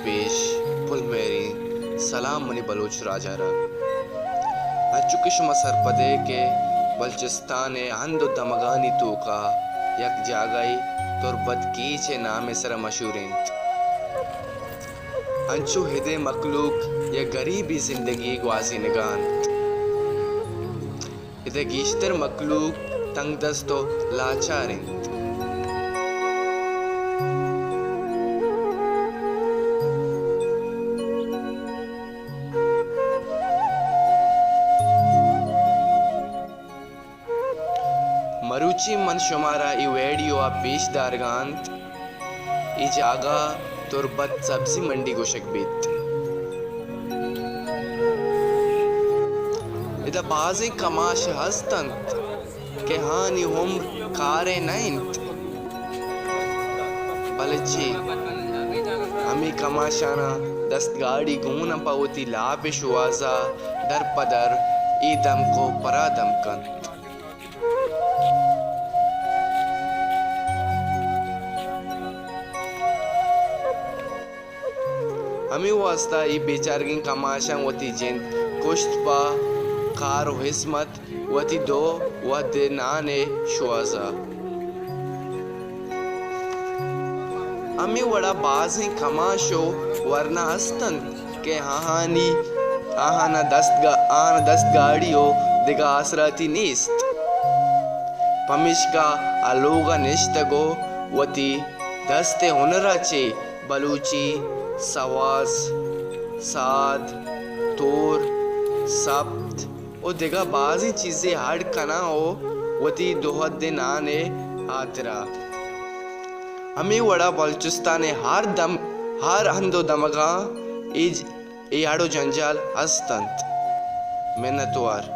पेश पुल मेरी सलाम मनी बलूच राजारा अचुकिश सरपदे के बलचिस्तान हंद दमगानी तूका यक जागई तुरबत कीचे नाम सर मशहूरिंत अंचु हिदे मखलूक या गरीबी जिंदगी ग्वाजी निगांत इधे गीश्तर मखलूक तंग दस्तो लाचारिंत मरुची मन शुमारा ई वेडियो आ पेश दारगांत ई जागा तुरबत सब्जी मंडी गोशक बीत इधर बाजी कमाश हस्तंत के हानि हम कारे नैंत बलची हमी कमाशाना दस्तगाड़ी गुना पावती लापिश हुआजा दर पदर ई दम को परादम कंत हमी वास्ता ई बेचारगी कमाशा वती जिन कुश्त पा कार हिस्मत वती दो व दिनाने शुआजा हमी वड़ा बाजी कमाशो वरना हस्तन के आहाना दस्त गाड़ियो दिगा आसराती नीस्त पमिश्का अलोगा निश्तगो वती दस्ते हुनराचे बलूची सवाज साद तोर सब्त और दिगा बाजी चीजें हड़ कना हो वती दोहद दिन आने आतरा हमें वड़ा बलचिस्ताने हर हंदो दमगा इज ए आड़ो जंजाल हस्तंत मेहनतवार